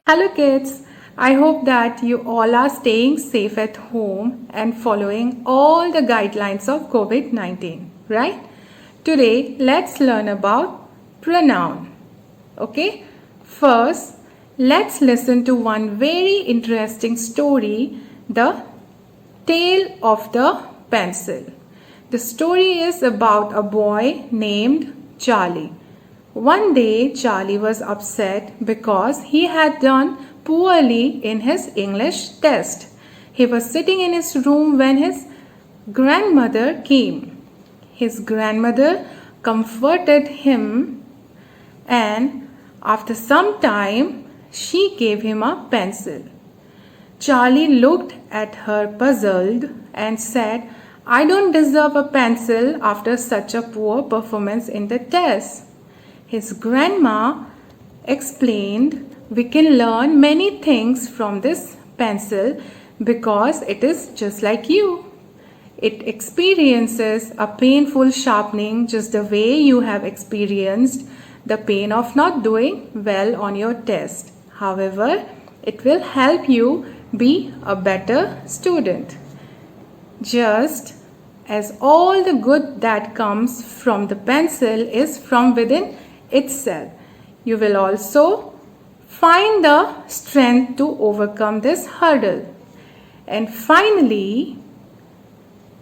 Hello kids, I hope that you all are staying safe at home and following all the guidelines of COVID-19, right? Today, let's learn about pronoun. Okay? First, let's listen to one very interesting story, The Tale of the Pencil. The story is about a boy named Charlie. One day, Charlie was upset because he had done poorly in his English test. He was sitting in his room when his grandmother came. His grandmother comforted him, and after some time, she gave him a pencil. Charlie looked at her puzzled and said, "I don't deserve a pencil after such a poor performance in the test." His grandma explained, "We can learn many things from this pencil because it is just like you. It experiences a painful sharpening just the way you have experienced the pain of not doing well on your test. However, it will help you be a better student. Just as all the good that comes from the pencil is from within itself, you will also find the strength to overcome this hurdle. And finally,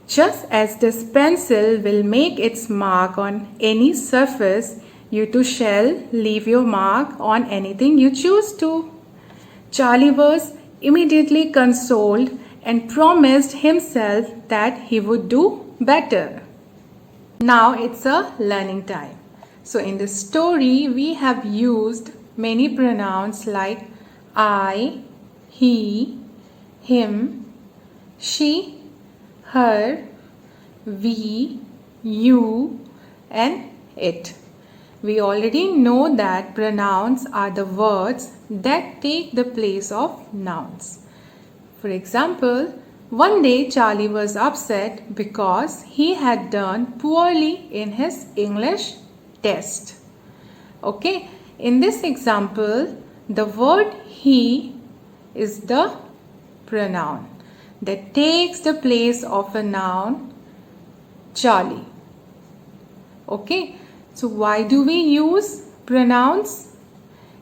just as this pencil will make its mark on any surface, you too shall leave your mark on anything you choose to." Charlie was immediately consoled and promised himself that he would do better. Now it's a learning time. So in this story, we have used many pronouns like I, he, him, she, her, we, you, and it. We already know that pronouns are the words that take the place of nouns. For example, one day Charlie was upset because he had done poorly in his English test. Okay, in this example, the word he is the pronoun that takes the place of a noun Charlie. Okay, so why do we use pronouns?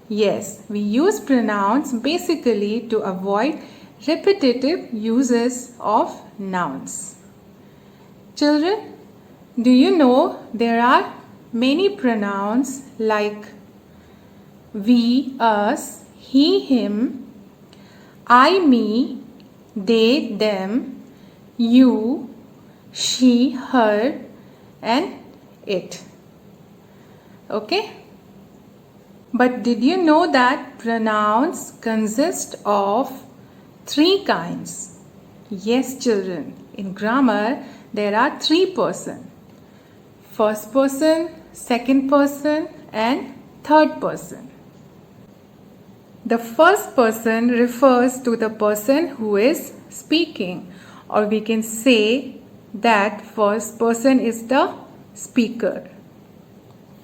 Yes, we use pronouns basically to avoid repetitive uses of nouns. Children, do you know there are many pronouns like we, us, he, him, I, me, they, them, you, she, her, and it. Okay? But did you know that pronouns consist of 3 kinds? Yes, children. In grammar, there are 3 persons. First person, second person, and third person. The first person refers to the person who is speaking, or we can say that first person is the speaker.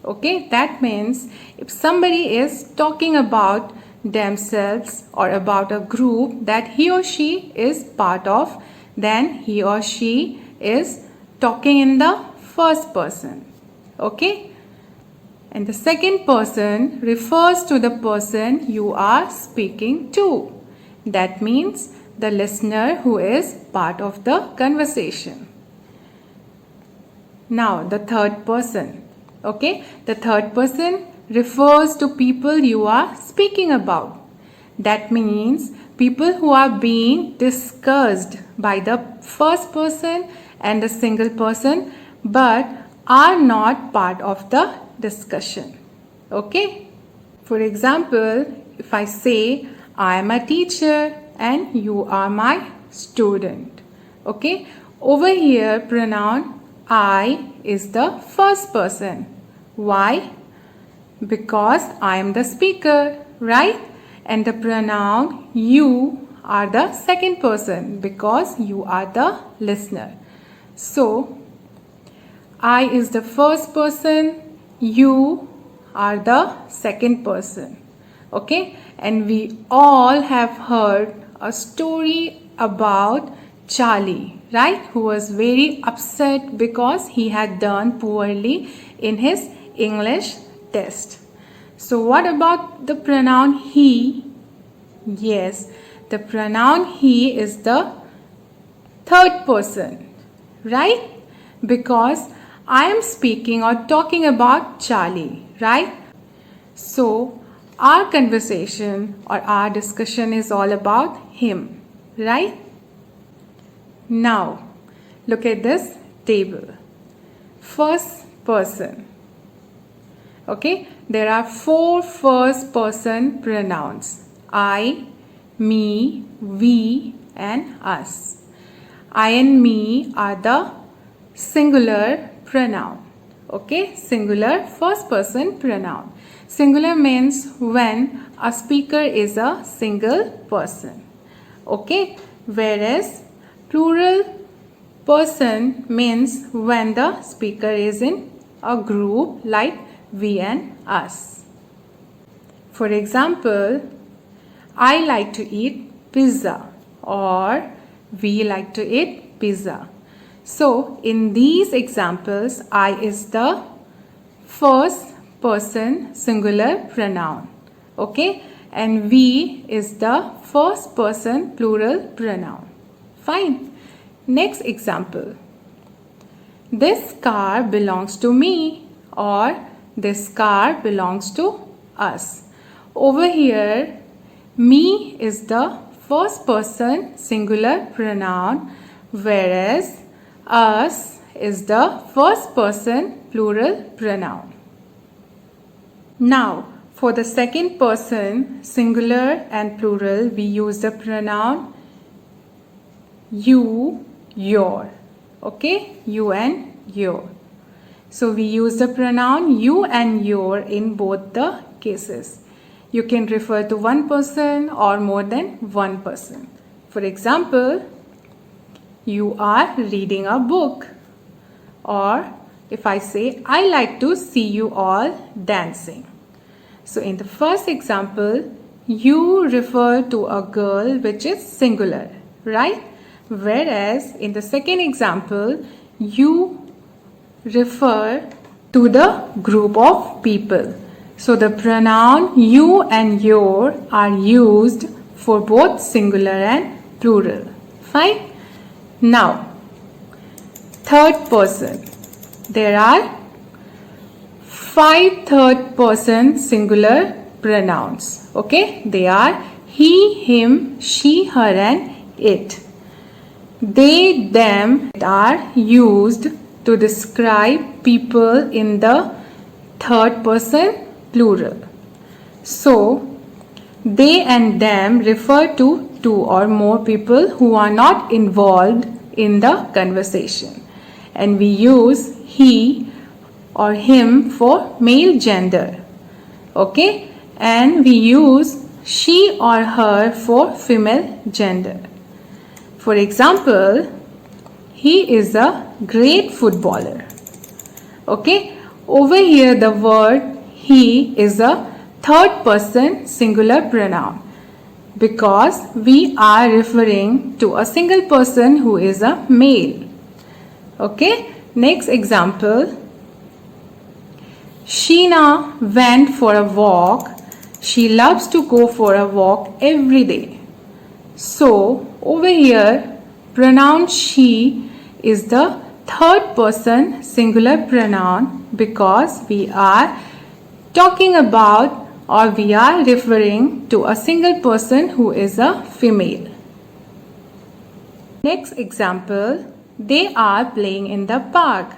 Okay, that means if somebody is talking about themselves or about a group that he or she is part of, then he or she is talking in the first person. Okay, and the second person refers to the person you are speaking to. That means the listener who is part of the conversation. Now the third person. Okay, the third person refers to people you are speaking about. That means people who are being discussed by the first person and the single person but are not part of the discussion. Okay, for example, if I say I am a teacher and you are my student. Okay, over here pronoun I is the first person. Why? Because I am the speaker, right? And the pronoun you are the second person because you are the listener. So, I is the first person, you are the second person. Okay, and we all have heard a story about Charlie, right? Who was very upset because he had done poorly in his English test. So what about the pronoun he? Yes, the pronoun he is the third person, right? Because I am speaking or talking about Charlie, right? So our conversation or our discussion is all about him, right? Now, look at this table. First person. Okay, there are 4 first person pronouns. I, me, we, and us. I and me are the singular pronoun. Okay, singular first person pronoun. Singular means when a speaker is a single person. Okay, whereas plural person means when the speaker is in a group like we and us. For example, I like to eat pizza or we like to eat pizza. So in these examples, I is the first person singular pronoun. Okay, and we is the first person plural pronoun. Fine. Next example. This car belongs to me or this car belongs to us. Over here, me is the first person singular pronoun, whereas us is the first person plural pronoun. Now, for the second person singular and plural, we use the pronoun you, your. Okay, you and your. So we use the pronoun you and your in both the cases. You can refer to one person or more than one person. For example, you are reading a book. Or if I say, I like to see you all dancing. So in the first example, you refer to a girl which is singular, right? Whereas in the second example, you refer to the group of people. So the pronoun you and your are used for both singular and plural. Fine? Now, third person. There are 5 third person singular pronouns. Okay? They are he, him, she, her and it. They, them are used to describe people in the third person plural. So, they and them refer to 2 or more people who are not involved in the conversation. And we use he or him for male gender. Okay? And we use she or her for female gender. For example, he is a great footballer. Okay? Over here the word he is a third person singular pronoun because we are referring to a single person who is a male. Okay? Next example. Sheena went for a walk. She loves to go for a walk every day. So, over here, pronoun she is the third person singular pronoun because we are talking about or we are referring to a single person who is a female. Next example, they are playing in the park.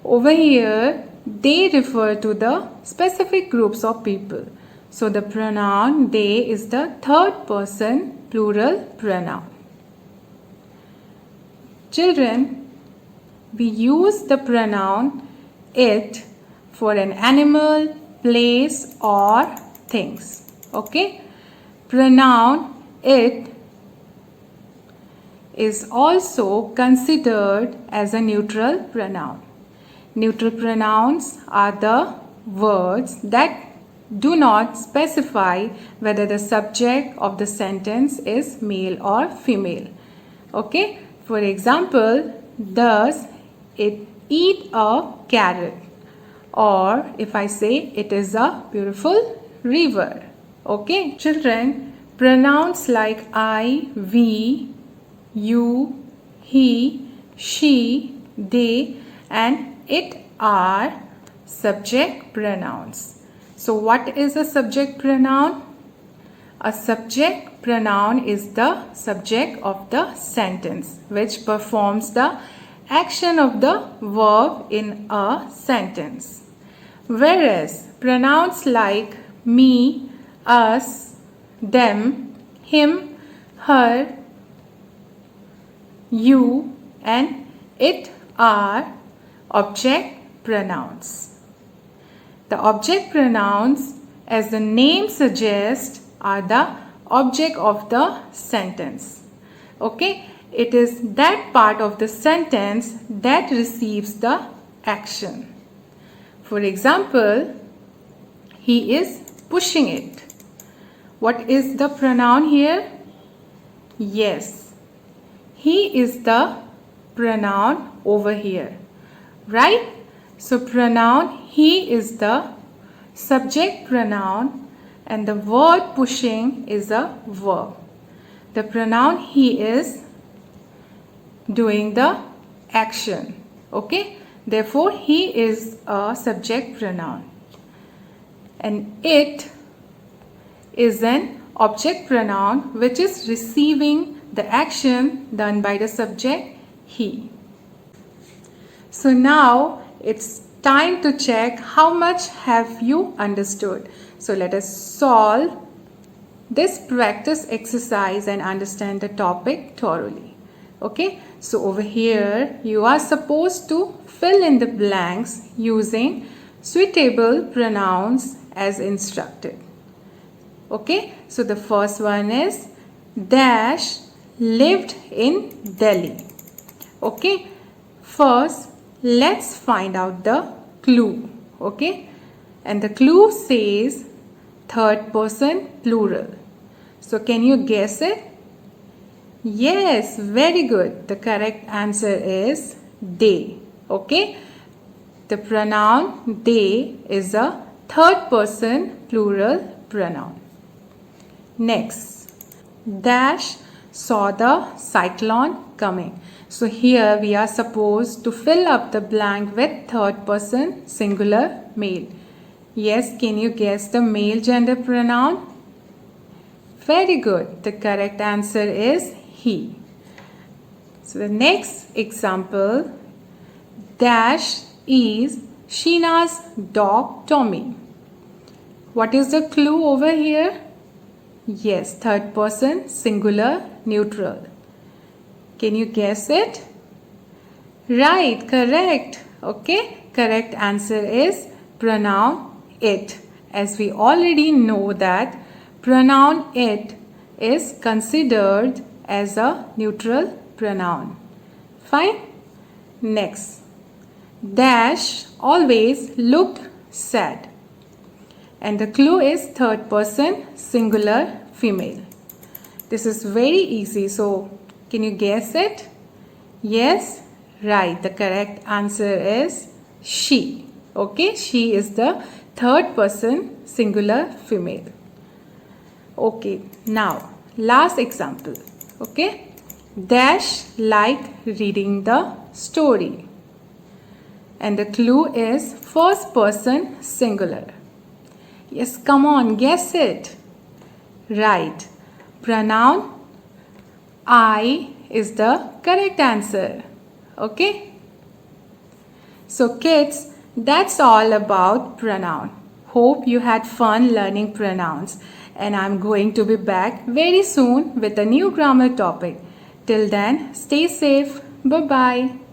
Over here, they refer to the specific groups of people. So the pronoun they is the third person plural pronoun. Children, we use the pronoun it for an animal, place or things. Okay? Pronoun it is also considered as a neutral pronoun. Neutral pronouns are the words that do not specify whether the subject of the sentence is male or female. Okay, for example, does it eat a carrot? Or if I say it is a beautiful river. Okay, children, pronouns like I, we, you, he, she, they and it are subject pronouns. So what is a subject pronoun? A subject pronoun is the subject of the sentence which performs the action of the verb in a sentence. Whereas pronouns like me, us, them, him, her, you and it are object pronouns. The object pronouns, as the name suggests, are the object of the sentence. Okay, it is that part of the sentence that receives the action. For example, he is pushing it. What is the pronoun here? Yes, he is the pronoun over here, right? So pronoun he is the subject pronoun and the word pushing is a verb. The pronoun he is doing the action. Okay, therefore he is a subject pronoun and it is an object pronoun which is receiving the action done by the subject he. So now it's time to check how much have you understood. So let us solve this practice exercise and understand the topic thoroughly. Okay, so over here you are supposed to fill in the blanks using suitable pronouns as instructed. Okay, so the first one is Dash lived in Delhi. Okay, first let's find out the clue. Okay, and the clue says third person plural. So can you guess it? Yes, very good. The correct answer is they. Okay, the pronoun they is a third person plural pronoun. Next, Dash saw the cyclone coming. So here we are supposed to fill up the blank with third person singular male. Yes, can you guess the male gender pronoun? Very good. The correct answer is he. So the next example, Dash is Sheena's dog Tommy. What is the clue over here? Yes, third person singular neutral. Can you guess it? Right, correct. Okay, correct answer is pronoun it. As we already know that pronoun it is considered as a neutral pronoun. Fine. Next, Dash always looked sad. And the clue is third person singular female. This is very easy. So can you guess it? Yes, right. The correct answer is she. Okay, she is the third person singular female. Okay, now last example. Okay, Dash liked reading the story. And the clue is first person singular. Yes, come on, guess it. Right. Pronoun I is the correct answer. Okay? So kids, that's all about pronoun. Hope you had fun learning pronouns. And I'm going to be back very soon with a new grammar topic. Till then, stay safe. Bye-bye.